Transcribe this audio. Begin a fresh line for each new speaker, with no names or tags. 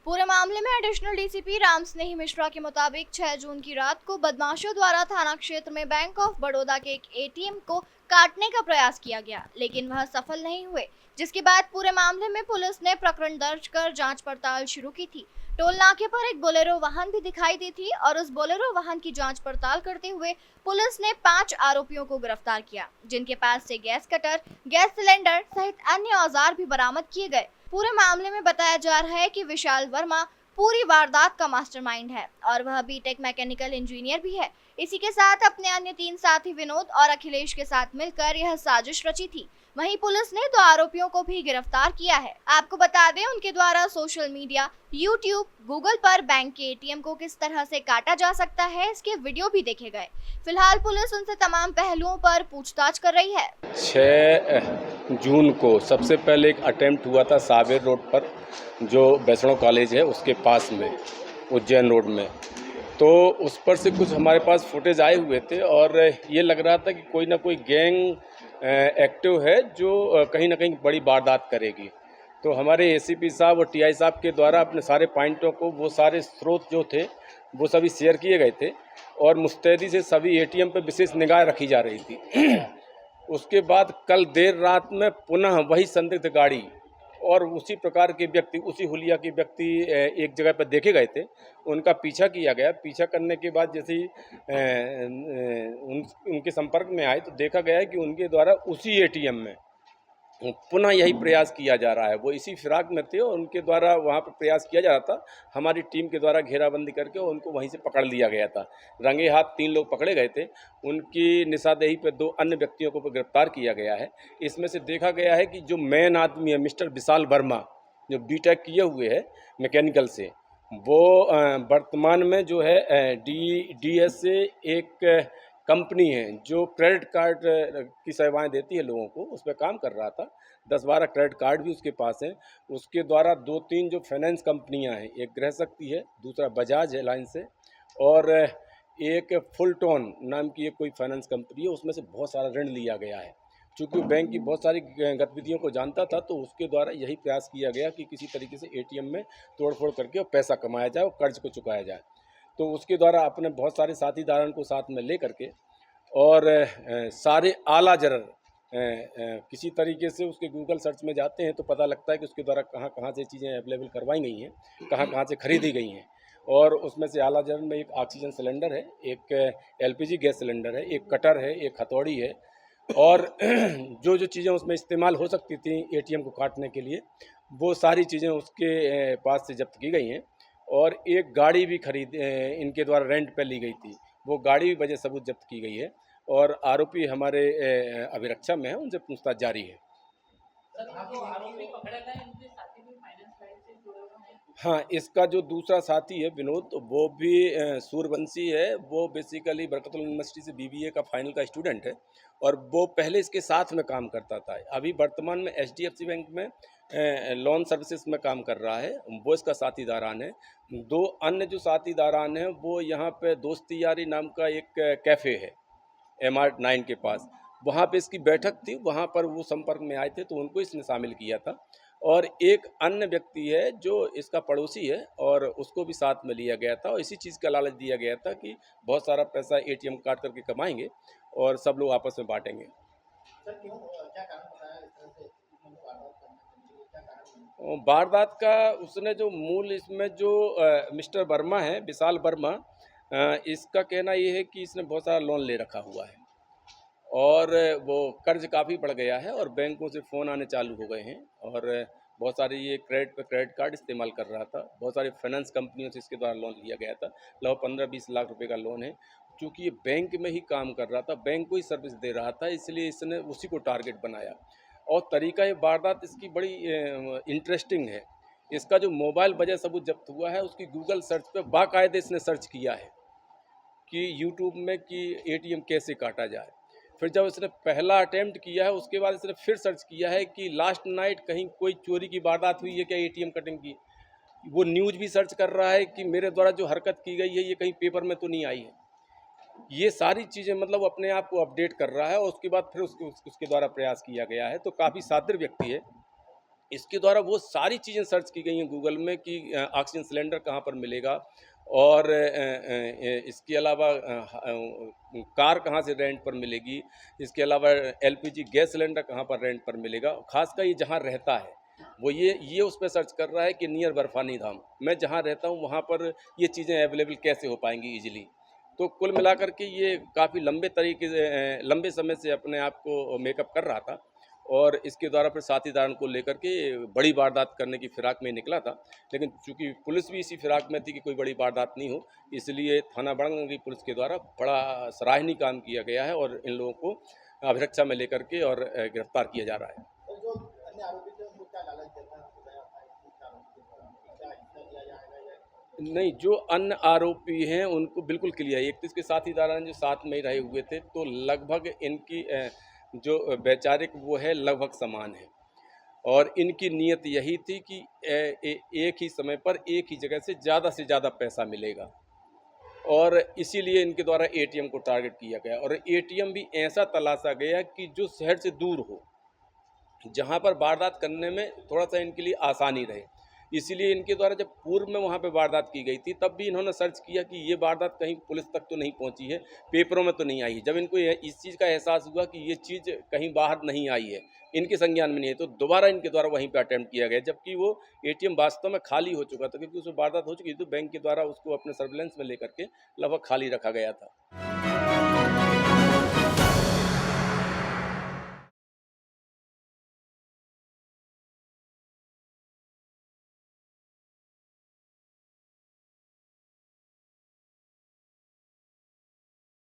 पूरे मामले में एडिशनल डीसीपी राम स्नेही मिश्रा के मुताबिक 6 जून की रात को बदमाशों द्वारा थाना क्षेत्र में बैंक ऑफ बड़ौदा के एक एटीएम को काटने का प्रयास किया गया, लेकिन वह सफल नहीं हुए, जिसके बाद पूरे मामले में पुलिस ने प्रकरण दर्ज कर जांच पड़ताल शुरू की थी। टोल नाके पर एक बोलेरो वाहन भी दिखाई दी थी और उस बोलेरो वाहन की जांच पड़ताल करते हुए पुलिस ने 5 आरोपियों को गिरफ्तार किया, जिनके पास से गैस कटर, गैस सिलेंडर सहित अन्य औजार भी बरामद किए गए। पूरे मामले में बताया जा रहा है कि विशाल वर्मा पूरी वारदात का मास्टरमाइंड है और वह बीटेक मैकेनिकल इंजीनियर भी है। इसी के साथ अपने अन्य 3 साथी विनोद और अखिलेश के साथ मिलकर यह साजिश रची थी। वहीं पुलिस ने 2 आरोपियों को भी गिरफ्तार किया है। आपको बता दें, उनके द्वारा सोशल मीडिया, यूट्यूब, गूगल पर बैंक के एटीएम को किस तरह से काटा जा सकता है, इसके वीडियो भी देखे गए। फिलहाल पुलिस उनसे तमाम पहलुओं पर पूछताछ कर रही है।
6 जून को सबसे पहले एक अटेम्प्ट हुआ था सावेर रोड पर, जो वैष्णव कॉलेज है उसके पास में, उज्जैन रोड में। तो उस पर से कुछ हमारे पास फुटेज आए हुए थे और ये लग रहा था कि कोई ना कोई गैंग एक्टिव है जो कहीं ना कहीं बड़ी वारदात करेगी। तो हमारे एसीपी साहब और टीआई साहब के द्वारा अपने सारे पॉइंटों को, वो सारे स्रोत जो थे वो सभी शेयर किए गए थे और मुस्तैदी से सभी एटीएम पर विशेष निगाह रखी जा रही थी। उसके बाद कल देर रात में पुनः वही संदिग्ध गाड़ी और उसी प्रकार के व्यक्ति, उसी हुलिया के व्यक्ति एक जगह पर देखे गए थे। उनका पीछा किया गया। पीछा करने के बाद जैसे ही उनके संपर्क में आए तो देखा गया है कि उनके द्वारा उसी एटीएम में पुनः यही प्रयास किया जा रहा है। वो इसी फिराक में थे और उनके द्वारा वहाँ पर प्रयास किया जा रहा था। हमारी टीम के द्वारा घेराबंदी करके उनको वहीं से पकड़ लिया गया था। रंगे हाथ 3 लोग पकड़े गए थे। उनकी निशानदेही पर 2 अन्य व्यक्तियों को गिरफ्तार किया गया है। इसमें से देखा गया है कि जो मेन आदमी है मिस्टर विशाल वर्मा, जो बीटेक किए हुए है मैकेनिकल से, वो वर्तमान में जो है डीएस से एक कंपनी है जो क्रेडिट कार्ड की सेवाएं देती है लोगों को, उस पर काम कर रहा था। 10-12 क्रेडिट कार्ड भी उसके पास हैं। उसके द्वारा 2-3 जो फाइनेंस कंपनियां हैं, एक गृह शक्ति है, दूसरा बजाज एलायंस है और एक फुलटोन नाम की एक कोई फाइनेंस कंपनी है, उसमें से बहुत सारा ऋण लिया गया है। चूँकि वो बैंक की बहुत सारी गतिविधियों को जानता था तो उसके द्वारा यही प्रयास किया गया कि किसी तरीके से एटीएम में तोड़फोड़ करके और पैसा कमाया जाए और कर्ज को चुकाया जाए। तो उसके द्वारा अपने बहुत सारे साथीदारों को साथ में ले करके और सारे आला जरर किसी तरीके से उसके गूगल सर्च में जाते हैं तो पता लगता है कि उसके द्वारा कहाँ कहाँ से चीज़ें अवेलेबल करवाई गई हैं, कहाँ कहाँ से खरीदी गई हैं। और उसमें से आला जरर में एक ऑक्सीजन सिलेंडर है, एक एलपीजी गैस सिलेंडर है, एक कटर है, एक हथौड़ी है और जो जो चीज़ें उसमें इस्तेमाल हो सकती थी एटीएम को काटने के लिए, वो सारी चीज़ें उसके पास से जब्त की गई हैं। और एक गाड़ी भी इनके द्वारा रेंट पे ली गई थी, वो गाड़ी भी वजह सबूत जब्त की गई है और आरोपी हमारे अभिरक्षा में है, उनसे पूछताछ जारी है। हाँ, इसका जो दूसरा साथी है विनोद, वो भी सूर्यवंशी है। वो बेसिकली बरकतुल यूनिवर्सिटी से बीबीए का फाइनल का स्टूडेंट है और वो पहले इसके साथ में काम करता था। अभी वर्तमान में एचडीएफसी बैंक में लोन सर्विसेज में काम कर रहा है। वो इसका साथीदारान है। 2 अन्य जो साथीदारान हैं वो यहाँ पे दोस्ती यारी नाम का एक कैफ़े है MR9 के पास, वहाँ पे इसकी बैठक थी, वहाँ पर वो संपर्क में आए थे तो उनको इसने शामिल किया था। और एक अन्य व्यक्ति है जो इसका पड़ोसी है और उसको भी साथ में लिया गया था और इसी चीज़ का लालच दिया गया था कि बहुत सारा पैसा एटीएम काट करके कमाएंगे और सब लोग आपस में बांटेंगे। वारदात का उसने जो मूल, इसमें जो मिस्टर वर्मा है, विशाल वर्मा, इसका कहना ये है कि इसने बहुत सारा लोन ले रखा हुआ है और वो कर्ज काफ़ी बढ़ गया है और बैंकों से फ़ोन आने चालू हो गए हैं और बहुत सारे ये क्रेडिट कार्ड इस्तेमाल कर रहा था। बहुत सारी फाइनेंस कंपनियों से इसके द्वारा लोन लिया गया था। लगभग 15-20 लाख रुपए का लोन है। चूँकि ये बैंक में ही काम कर रहा था, बैंक को ही सर्विस दे रहा था, इसलिए इसने उसी को टारगेट बनाया। और तरीका ये वारदात इसकी बड़ी इंटरेस्टिंग है। इसका जो मोबाइल वजह सबूत जब्त हुआ है, उसकी गूगल सर्च पे बाकायदे इसने सर्च किया है कि यूट्यूब में कि एटीएम कैसे काटा जाए। फिर जब इसने पहला अटेम्प्ट किया है उसके बाद इसने फिर सर्च किया है कि लास्ट नाइट कहीं कोई चोरी की वारदात हुई है क्या एटीएम कटिंग की। वो न्यूज़ भी सर्च कर रहा है कि मेरे द्वारा जो हरकत की गई है ये कहीं पेपर में तो नहीं आई है। ये सारी चीज़ें मतलब अपने आप को अपडेट कर रहा है और उसके बाद फिर उसके द्वारा प्रयास किया गया है। तो काफ़ी सादिर व्यक्ति है। इसके द्वारा वो सारी चीज़ें सर्च की गई हैं गूगल में कि ऑक्सीजन सिलेंडर कहाँ पर मिलेगा और इसके अलावा कार कहाँ से रेंट पर मिलेगी, इसके अलावा एलपीजी गैस सिलेंडर कहाँ पर रेंट पर मिलेगा। खासकर ये जहाँ रहता है वो ये उस पर सर्च कर रहा है कि नियर बर्फानी धाम मैं जहाँ रहता हूँ वहाँ पर ये चीज़ें अवेलेबल कैसे हो पाएंगी ईजिली। तो कुल मिलाकर के ये काफ़ी लंबे समय से अपने आप को मेकअप कर रहा था और इसके द्वारा फिर साथीदार को लेकर के बड़ी वारदात करने की फिराक में निकला था। लेकिन चूंकि पुलिस भी इसी फिराक में थी कि कोई बड़ी वारदात नहीं हो, इसलिए थाना बड़ंग की पुलिस के द्वारा बड़ा सराहनीय काम किया गया है और इन लोगों को अभिरक्षा में लेकर के और गिरफ्तार किया जा रहा है।
और जो अन्य आरोपी थे उनको क्या लालच देता बताया था इस आरोपी के द्वारा? क्या हिस्सा दिया जाएगा या
नहीं, जो अन्य आरोपी हैं उनको बिल्कुल क्लियर है। एक तो इसके साथीदार हैं जो साथ में ही रहे हुए थे, तो लगभग इनकी जो वैचारिक वो है लगभग समान है और इनकी नीयत यही थी कि एक ही समय पर एक ही जगह से ज़्यादा पैसा मिलेगा और इसीलिए इनके द्वारा एटीएम को टारगेट किया गया और एटीएम भी ऐसा तलाशा गया कि जो शहर से दूर हो, जहाँ पर वारदात करने में थोड़ा सा इनके लिए आसानी रहे। इसीलिए इनके द्वारा जब पूर्व में वहाँ पे वारदात की गई थी तब भी इन्होंने सर्च किया कि ये वारदात कहीं पुलिस तक तो नहीं पहुँची है, पेपरों में तो नहीं आई है। जब इनको इस चीज़ का एहसास हुआ कि ये चीज़ कहीं बाहर नहीं आई है, इनके संज्ञान में नहीं है, तो दोबारा इनके द्वारा वहीं पे अटेम्प्ट किया गया, जबकि वो एटीएम वास्तव में खाली हो चुका था क्योंकि उसमें वारदात हो चुकी थी। तो बैंक के द्वारा उसको अपने सर्विलेंस में लेकर के लगभग खाली रखा गया था।